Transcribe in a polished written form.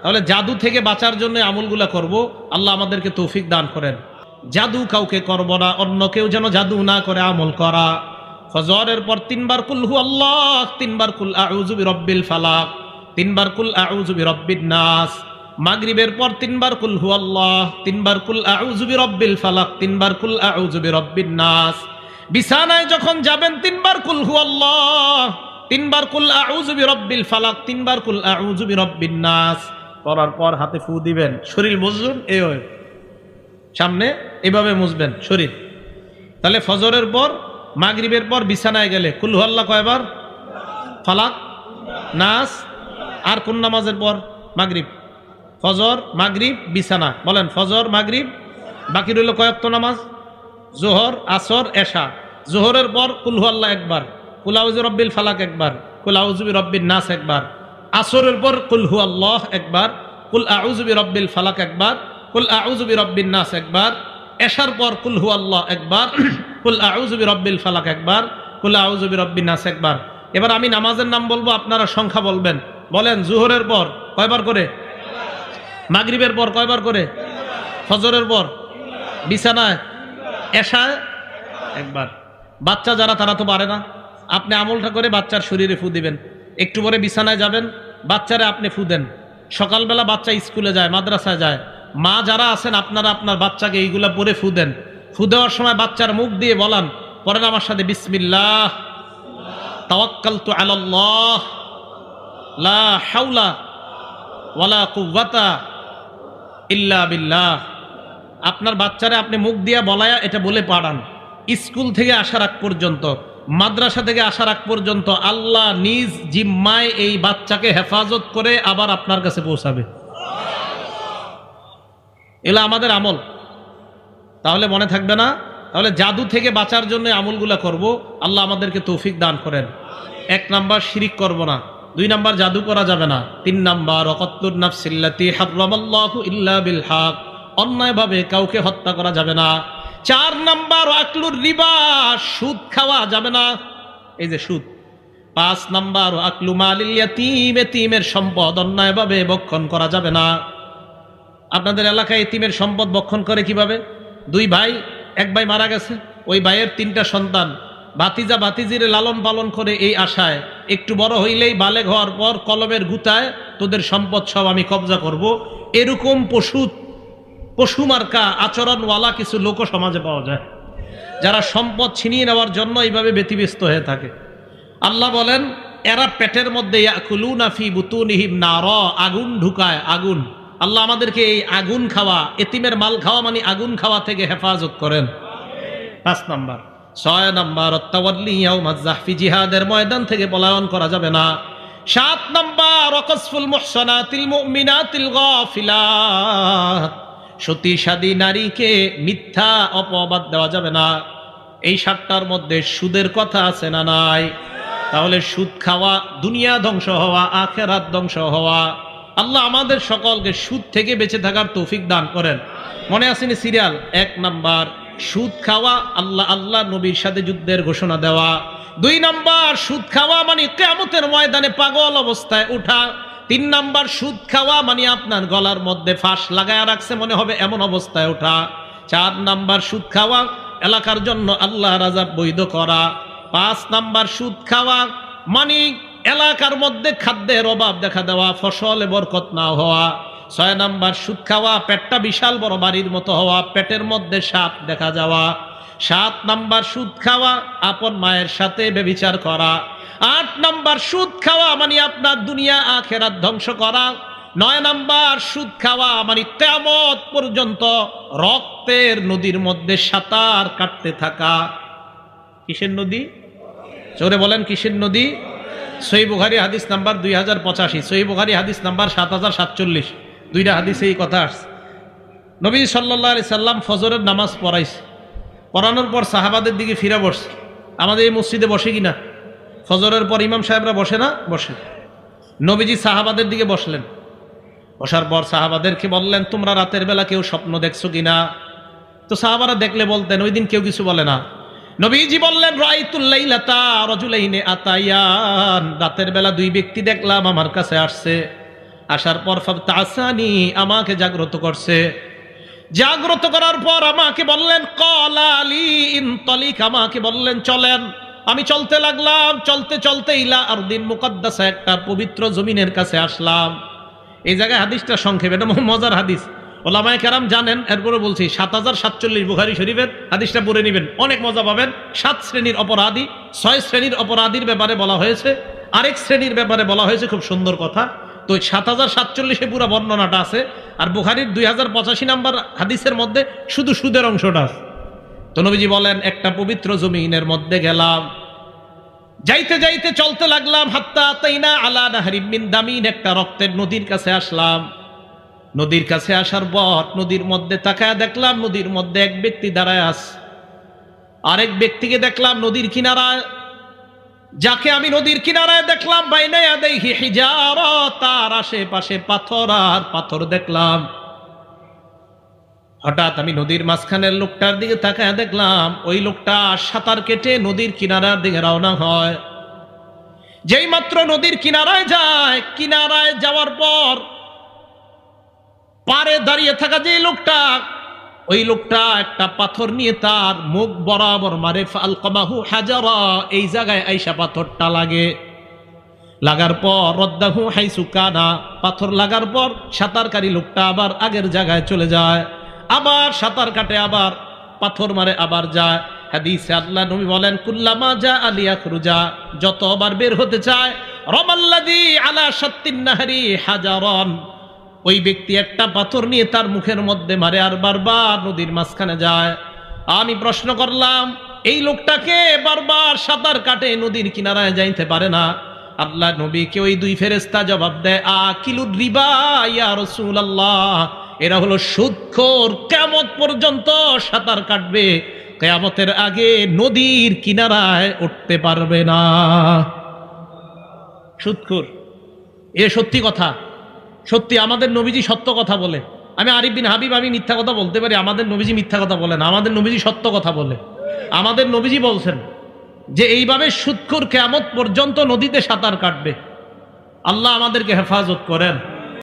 তাহলে জাদু থেকে বাঁচার জন্য আমলগুলা করব, আল্লাহ আমাদেরকে তৌফিক দান করেন। জাদু কাউকে করব না, অন্য কেউ যেন জাদু না করে আমল করা। ফজরের পর 3 বার কুল হু আল্লাহ, 3 বার কুল আউযু বিরাব্বিল ফালাক, 3 বার কুল আউযু বিরাব্বিন নাস। মাগরিবের পর 3 বার কুল হু আল্লাহ, 3 বার কুল আউযু বিরাব্বিল ফালাক, 3 বার কুল আউযু বিরাব্বিন নাস। বিছানায় যখন যাবেন 3 বার কুল হু আল্লাহ, 3 বার কুল আউযু বিরাব্বিল ফালাক, 3 বার কুল আউযু বিরাব্বিন নাস পড়ার পর হাতে ফু দিবেন। শরীর মুছবেন, এই সামনে এভাবে মুছবেন শরীর। তাহলে ফজরের পর মাগরিবের পর বিছানায় গেলে কুল হু আল্লাহ কয়বার? ফালাক, নাস। আর কোন নামাজের পর? মাগরিব। ফজর, মাগরিব, বিছানা। বলেন ফজর, মাগরিব, বাকি রইল কয়েকটা নামাজ? জোহর, আসর, এশা। জোহরের পর কুল হু আল্লাহ একবার, কুল আউযু বিরাব্বিল ফালাক একবার, কুল আউযু বিরাব্বিন নাস একবার। আসরের পর কুল হু আল্লাহ একবার, কুল আউযু বিরাব্বিল ফালাক একবার, কুল আউযু বিরাব্বিন নাস একবার। এশার পর কুল হু আল্লাহ একবার, কুল আউযু বিরাব্বিল ফালাক একবার, কুল আউযু বিরাব্বিন নাস একবার। এবার আমি নামাজের নাম বলবো, আপনারা সংখ্যা বলবেন। বলেন জোহরের পর কয়বার করে? মাগরিবের পর কয়বার করে? ফজরের পর বিছানায়, এশায় একবার। বাচ্চা যারা তারা তো পারে না, আপনি আমলটা করে বাচ্চার শরীরে ফু দিবেন। একটু পরে বিছানায় যাবেন, বাচ্চারে আপনি ফু দেন। সকালবেলা বাচ্চা স্কুলে যায়, মাদ্রাসায় যায়, মা যারা আছেন আপনারা আপনার বাচ্চাকে এইগুলা পরে ফু দেন। ফু দেওয়ার সময় বাচ্চার মুখ দিয়ে বলান, পড়েন আমার সাথে, বিসমিল্লাহ তাওয়াক্কালতু আলাল্লাহ লা হাওলা ওয়ালা কুওয়াতা ইল্লা বিল্লাহ। আপনার বাচ্চারে আপনি মুখ দিয়ে বলায়া এটা বলে পাঠান। স্কুল থেকে আসার আগ পর্যন্ত, মাদ্রাসা থেকে আসার আগ পর্যন্ত আল্লাহ নিজ জিম্মায় এই বাচ্চাকে হেফাজত করে আবার আপনার কাছে পৌঁছাবে। এলা আমাদের আমল। তাহলে মনে থাকবে না? তাহলে জাদু থেকে বাঁচার জন্য আমলগুলা করব, আল্লাহ আমাদেরকে তৌফিক দান করেন। 1 নাম্বার, শিরিক করব না। 2 নাম্বার, জাদু করা যাবে না। 3 নাম্বার, ওয়াকাতুন নাফসিল্লাতী হারামাল্লাহু ইল্লা বিল হক, অন্যায়ভাবে কাউকে হত্যা করা যাবে না। 4 নাম্বার, আকলুর রিবা, সুদ খাওয়া যাবে না, এই যে সুদ। 5 নাম্বার, আকলু মালিল ইয়াতীম, এতিমের সম্পদ অন্যায়ভাবে ভক্ষণ করা যাবে না। আপনাদের এলাকায় এতিমের সম্পদ ভক্ষণ করে কিভাবে? 2 ভাই, 1 ভাই মারা গেছে, ওই ভাইয়ের 3টা সন্তান, ভাতিজা ভাতিজিরে লালন পালন করে এই আশায় একটু বড় হইলেই বালেগ হওয়ার পর কলমের গুতায় তোদের সম্পদ সব আমি কবজা করব। এরকম পশু মার্কা আচরণওয়ালা কিছু লোক সমাজে পাওয়া যায়, যারা সম্পদ ছিনিয়ে নেওয়ার জন্য এইভাবে ব্যতিব্যস্ত হয়ে থাকে। আল্লাহ বলেন এরা পেটের মধ্যে ইয়াকুলুনা ফি বুতুনিহিম নারা, আগুন ঢুকায়, আগুন। আল্লাহ আমাদেরকে এই আগুন খাওয়া, এতিমের মাল খাওয়া মানে আগুন খাওয়া থেকে হেফাজত করেন। 5 নাম্বার। 6 নাম্বার, আত-তাওয়াল্লি ইয়াউমাজ যাহফি, জিহাদের ময়দান থেকে পলায়ন করা যাবে না। 7 নাম্বার, ওয়াকসফুল মুহসানাতিল মুমিনাতিল গাফিলাত, সতীসাদী নারীকে মিথ্যা অপবাদ দেওয়া যাবে না। এই 7টার মধ্যে সুদের কথা আছে না নাই? তাহলে সুদ খাওয়া, দুনিয়া ধ্বংস হওয়া, আখিরাত ধ্বংস হওয়া। আল্লাহ আমাদের সকলকে সুদ থেকে বেঁচে থাকার তৌফিক দান করেন। মনে আসেনি সিরিয়াল? 1 নাম্বার, সুদ খাওয়া, আল্লাহ নবীর সাথে যুদ্ধের ঘোষণা দেওয়া। 2 নাম্বার, সুদ খাওয়া মানে কিয়ামতের ময়দানে পাগল অবস্থায় উঠা। 3 নাম্বার, সুদ খাওয়া মানে আপনার গলার মধ্যে ফাঁস লাগায়া রাখছে মনে হবে এমন অবস্থায় ওঠা। 4 নাম্বার, সুদ খাওয়া এলাকার জন্য আল্লাহর আযাব বৈধ করা। 5 নাম্বার, সুদ খাওয়া মানে এলাকার মধ্যে খাদ্যের অভাব দেখা দেওয়া, ফসলে বরকত না হওয়া। 6 নাম্বার, সুদ খাওয়া পেটটা বিশাল বড় বাড়ির মতো হওয়া, পেটের মধ্যে সাপ দেখা যাওয়া। 7 নাম্বার, সুদ খাওয়া আপন মায়ের সাথে ব্যভিচার করা। 8 নাম্বার, সুদ খাওয়া মানে আপনার দুনিয়া আখিরাত ধ্বংস করা। 9 নাম্বার, সুদ খাওয়া মানে কিয়ামত পর্যন্ত রক্তের নদীর মধ্যে সাঁতার কাটতে থাকা। কিসের নদী? জোরে বলেন, কিসের নদী? সহিহ বুখারী হাদিস নাম্বার 2085, সহিহ বুখারী হাদিস নাম্বার 7047, 2টা হাদিসে এই কথা আসছে। নবী সাল্লাল্লাহু আলাইহি সাল্লাম ফজরের নামাজ পড়াইছে, পড়ানোর পর সাহাবাদের দিকে ফিরে বসছে। আমাদের এই মসজিদে বসে কিনা? ফজরের পর ইমাম সাহেবরা বসে না? বসে। নবীজি সাহাবাদের দিকে বসলেন, বসার পর সাহাবাদেরকে বললেন তোমরা রাতের বেলা কেউ স্বপ্ন দেখছো কিনা? তো সাহাবারা দেখলে বলতেন, ওই দিন কেউ কিছু বলে না। নবীজি বললেন রাআইতুল লাইলাতা রাজুলাইনি আতায়ান, রাতের বেলা 2 ব্যক্তি দেখলাম আমার কাছে আসছে। আসার পর ফাবতাসানি, আমাকে জাগ্রত করছে। জাগ্রত করার পর আমাকে বললেন ক্বালালি ইনতালিক, আমাকে বললেন চলেন। আমি চলতে লাগলাম, চলতে চলতে ইলা আরদিন মুকাদ্দাসা, একটা পবিত্র জমিনের কাছে আসলাম। এই জায়গায় হাদিসটা সংক্ষেপে, এটা মজার হাদিস, ওলামায়ে কেরাম জানেন, এরপরে বলছি 7047 বুখারী শরীফের হাদিসটা পড়ে নেবেন, অনেক মজা পাবেন। 7 শ্রেণীর অপরাধী, 6 শ্রেণীর অপরাধীর ব্যাপারে বলা হয়েছে, আরেক শ্রেণীর ব্যাপারে বলা হয়েছে, খুব সুন্দর কথা। তো 7047 পুরো বর্ণনাটা আছে, আর বুখারীর 2085 নাম্বার হাদিসের মধ্যে শুধু সুদের অংশটা আছে। তো নবীজি বলেন একটা পবিত্র জমিনের মধ্যে গেলাম, যাইতে যাইতে চলতে লাগলাম, হাত্তা আতাইনা আলা নাহরিম মিন দামিন, একটা রক্তের নদীর কাছে আসলাম। নদীর কাছে আসার পর নদীর মধ্যে তাকায় দেখলাম নদীর মধ্যে এক ব্যক্তি দাঁড়ায় আছে, আরেক ব্যক্তিকে দেখলাম নদীর কিনারায়। যাকে আমি নদীর কিনারায় দেখলাম বাইনা ইয়াদাইহি হিজারা, তার আশেপাশে পাথর আর পাথর দেখলাম। হঠাৎ আমি নদীর মাঝখানের লোকটার দিকে তাকায় দেখলাম ওই লোকটা সাঁতার কেটে নদীর কিনারার দিকে রওনা হয়। যেই মাত্র নদীর কিনারায় যায়, কিনারায় যাওয়ার পর পারে দাঁড়িয়ে থাকা যে লোকটা, ওই লোকটা একটা পাথর নিয়ে তার মুখ বরাবর মারে। ফালকামাহু হাজারা, এই জায়গায় আইসা পাথরটা লাগে। লাগার পর রদ্দাহু হাইসু কানা, পাথর লাগার পর সাঁতারকারী লোকটা আবার আগের জায়গায় চলে যায়, আবার সাঁতার কাটে, আবার পাথর মারে, আবার যায়। হাদিসে আল্লাহ নবী বলেন কুল্লামা জা আলিয়াখরুজা, যতবার বের হতে চায়, রমাল্লাযী আলা শাত্তিন নাহরি হাজারান, ওই ব্যক্তি একটা পাথর নিয়ে তার মুখের মধ্যে মারে আর বারবার নদীর মাঝখানে যায়। আমি প্রশ্ন করলাম এই লোকটাকে বারবার সাঁতার কাটে নদীর কিনারায় যাইতে পারে না। আল্লাহ নবীকে ওই দুই ফেরেশতা জবাব দেয় আকিলুর রিবা ইয়া রাসূলুল্লাহ, এরা হলো সুদখোর, কিয়ামত পর্যন্ত সাঁতার কাটবে, কিয়ামতের আগে নদীর কিনারায় উঠতে পারবে না। সুদখোর, এ সত্যি কথা, সত্যি আমাদের নবীজি সত্য কথা বলে। আমি আরিফ বিন হাবিব, আমি মিথ্যা কথা বলতে পারি, আমাদের নবীজি মিথ্যা কথা বলে না, আমাদের নবীজি সত্য কথা বলে। আমাদের নবীজি বলছেন যে এইভাবে সুদখোর কিয়ামত পর্যন্ত নদীতে সাঁতার কাটবে। আল্লাহ আমাদেরকে হেফাজত করেন।